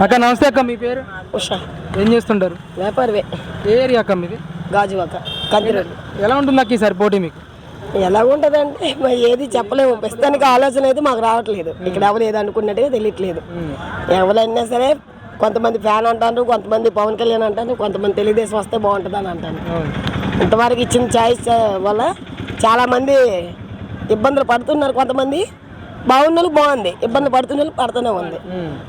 అక్క నమస్తే అక్క, మీ పేరు? ఉషా. ఏం చేస్తుంటారు? వ్యాపారమే. ఏ ఏరియా అక్క మీది? గాజువాక కందిరోడ్డు. ఎలా ఉంటుంది అక్క ఈసారి పోటీ మీకు? ఎలా ఉంటుందంటే ఏది చెప్పలేము. ప్రస్తుతానికి ఆలోచన అయితే మాకు రావట్లేదు. ఇక్కడ ఎవరు ఏది అనుకున్నట్టుగా తెలియట్లేదు. ఎవరైనా సరే కొంతమంది ఫ్యాన్ అంటారు, కొంతమంది పవన్ కళ్యాణ్ అంటారు, కొంతమంది తెలుగుదేశం వస్తే బాగుంటుంది అని అంటాను. ఇంతవరకు ఇచ్చిన ఛాయిస్ వల్ల చాలామంది ఇబ్బందులు పడుతున్నారు. కొంతమంది బాగున్న బాగుంది, ఇబ్బంది పడుతున్న పడుతూనే ఉంది.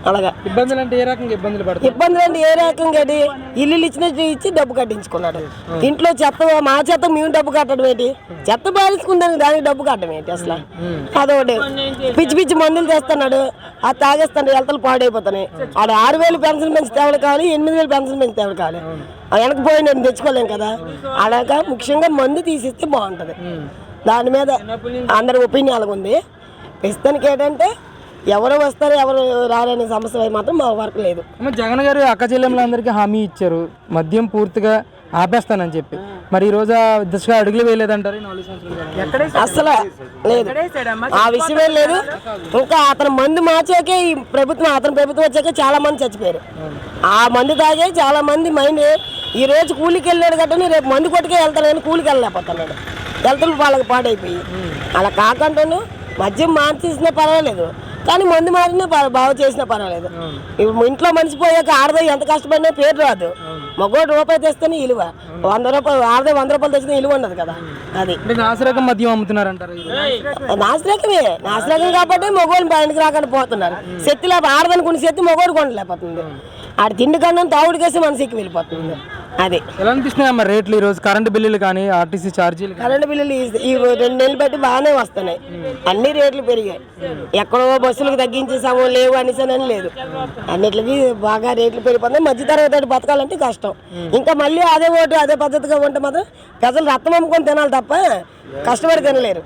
అలాగా ఇబ్బందులు అంటే ఏ రకంగా ఇబ్బందులు పడుతుంది? ఇబ్బందులు అంటే ఏ రకంగా ఇల్లు ఇచ్చినట్టు ఇచ్చి డబ్బు కట్టించుకున్నాడు. ఇంట్లో చెత్త మా చెత్త మేము డబ్బు కట్టడం ఏంటి, చెత్త బాధించుకుంటానికి దానికి డబ్బు కట్టడం ఏంటి అసలు? అదొకటి పిచ్చి పిచ్చి మందులు తెస్తున్నాడు, అది తాగేస్తాడు, హెల్తలు పాడైపోతున్నాయి. ఆడ 6,000 పెన్షన్ పెంచి తేవడం కావాలి, 8,000 పెన్షన్ పెంచి తేవడం కావాలి. వెనక పోయి నేను తెచ్చుకోలేం కదా. అలాగా ముఖ్యంగా మందు తీసిస్తే బాగుంటుంది. దాని మీద అందరి ఒపీనియన్ అలాగ ఉంది. ప్రస్తుతానికి ఏంటంటే ఎవరు వస్తారు ఎవరు రారనే సమస్య మాత్రం మా వరకు లేదు. జగన్ గారు అక్క చెల్లెమ్మలందరికీ హామీ ఇచ్చారు మద్యం పూర్తిగా ఆపేస్తానని చెప్పి, మరి ఈ రోజు దిశగా అడుగులు వేయలేదంటారు? అసలు లేదు, ఆ విషయమే లేదు. ఇంకా అతను మందు మార్చాకే ఈ ప్రభుత్వం, అతని ప్రభుత్వం వచ్చాక చాలా మంది చచ్చిపోయారు. ఆ మందు తాగే చాలా మంది మైండ్ ఈ రోజు కూలికి వెళ్ళాడు కట్టని రేపు మందు కొట్టుకే వెళ్తాను కానీ కూలికి వెళ్ళలేకపోతున్నాడు. వెళ్తాను వాళ్ళకి పాడైపోయి. అలా కాకుండాను మద్యం మార్చేసినా పర్వాలేదు, కానీ మందు మారినా బాగా చేసినా పర్వాలేదు. ఇప్పుడు ఇంట్లో మనిషి పోయాక ఆడదో ఎంత కష్టపడినా పేరు రాదు. మగోడు రూపాయి తెస్తేనే విలువ, 100 రూపాయలు ఆడదో 100 రూపాయలు తెచ్చినా విలువ ఉండదు కదా. అది నాసిరకం మద్యం అమ్ముతున్నారంటారు? నాసిరకం కాబట్టి మగోళ్ళు బయటకు రాకుండా పోతున్నారు. శక్తి లేక ఆడదనుకున్న శక్తి మగోడు కొనలేకపోతుంది. ఆడ తిండి కన్నా తావుడికేసి మనసుకి వెళ్ళిపోతుంది. అది ఎలా అనిపిస్తున్నాయి అమ్మ రేట్లు ఈ రోజు? కరెంటు బిల్లులు కానీ ఆర్టీసీ ఛార్జీలు? కరెంటు బిల్లులు ఈ 2 నెలలు బట్టి బాగానే వస్తున్నాయి. అన్ని రేట్లు పెరిగాయి. ఎక్కడో బస్సులకు తగ్గించేసాము లేవు అనేసానని లేదు, అన్నిటికి బాగా రేట్లు పెరిగిపోతున్నాయి. మధ్యతరగతి బతకాలంటే కష్టం. ఇంకా మళ్ళీ అదే ఓటు అదే పద్ధతిగా ఉంటే మాత్రం ప్రజలు రక్తం అమ్ముకొని తినాలి తప్ప కష్టపడి తినలేరు.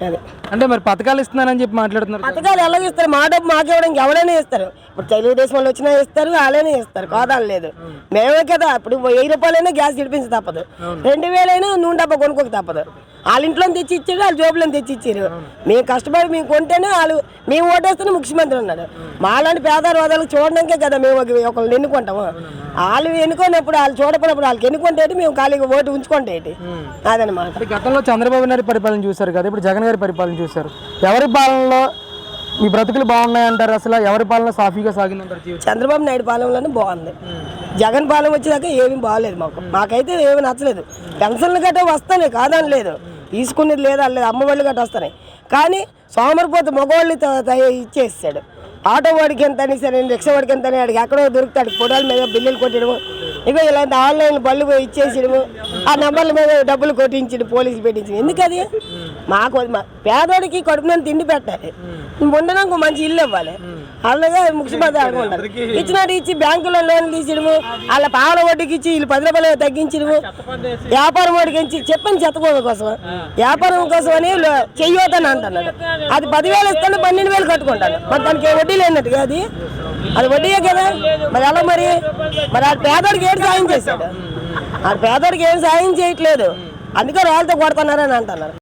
అది అంటే మరి పథకాలు ఇస్తున్నారని చెప్పి మాట్లాడుతున్నారు. పథకాలు ఎలా ఇస్తారు? మా డబ్బు మాకేవడానికి ఎవరైనా ఇస్తారు. ఇప్పుడు తెలుగుదేశం వాళ్ళు వచ్చినా ఇస్తారు, వాళ్ళైనా ఇస్తారు, కాదని లేదు. మేమే కదా ఇప్పుడు 1000 రూపాయలైనా గ్యాస్ ఇడిపించి తప్పదు, 2000 అయినా నూనె డబ్బా కొనుక్కోక తప్పదు. వాళ్ళ ఇంట్లో తెచ్చి ఇచ్చారు, వాళ్ళ జోబులో తెచ్చి ఇచ్చారు. మేము కష్టపడి మేము కొంటేనే వాళ్ళు మేము ఓటేస్తేనే ముఖ్యమంత్రి ఉన్నాడు. మాలాంటి పేదవాదాలకు చూడడానికే కదా మేము ఒకళ్ళు ఎన్నుకుంటాము. వాళ్ళు ఎన్నుకున్నప్పుడు వాళ్ళు చూడకపోయినప్పుడు వాళ్ళకి ఎన్నుకుంటే మేము ఖాళీగా ఓటు ఉంచుకుంటే అదనమాట. గతంలో చంద్రబాబు నాయుడు పరిపాలన చూశారు కదా, ఇప్పుడు జగన్ గారి పరిపాలన చూశారు. ఎవరి పాలనలో మీ బ్రతుకులు బాగున్నాయంటారు? అసలు ఎవరి పాలన సాఫీగా సాగిందంటారు? చంద్రబాబు నాయుడు పాలనలోనే బాగుంది. జగన్ పాలన వచ్చేదాకా ఏమీ బాగాలేదు. మాకైతే ఏమీ నచ్చలేదు. పెన్షన్లు గట్రా వస్తాయి కాదని లేదు, తీసుకునేది లేదా లేదు, అమ్మఒళ్ళు గట్రా వస్తున్నాయి. కానీ సోమరిపోతు మగవాళ్ళు ఇచ్చేసాడు. ఆటో వాడికి ఎంత అని సరే, రిక్షా వాడికి ఎంత అని అడిగి ఎక్కడో దొరుకుతాడు. ఫోటోల మీద బిల్లులు కొట్టడము, ఇక ఇలాంటి ఆన్లైన్ బళ్ళు ఇచ్చేసడము, ఆ నెంబర్ల మీద డబ్బులు కొట్టించడు, పోలీసులు పెట్టించడు. ఎందుకది? మాకు పేదోడికి కడుపు మీద తిండి పెట్టాలి, ఉండడానికి మంచి ఇల్లు ఇవ్వాలి. అలాగే ముఖ్యమంత్రి అనుకుంటారు. ఇచ్చినట్టు ఇచ్చి బ్యాంకులో లోన్లు తీసేయడము, వాళ్ళ పావుల వడ్డీకి ఇచ్చి వీళ్ళు 10 రూపాయలు తగ్గించడము, వ్యాపారం వాడికి ఇచ్చి చెప్పని చెత్తకోవడం కోసం వ్యాపారం కోసం అని చెయ్యొద్దని అంటున్నాడు. అది 10,000 ఇస్తాను 12,000 కట్టుకుంటాను. మరి దానికి వడ్డీ లేనట్టుగా అది వడ్డీయే కదా. మరి అలా మరి ఆ పేదోడికి ఏం సాయం చేశాడు? ఆ పేదోడికి ఏం సాయం చేయట్లేదు, అందుకే రాళ్ళతో కొడుతున్నారని అంటున్నారు.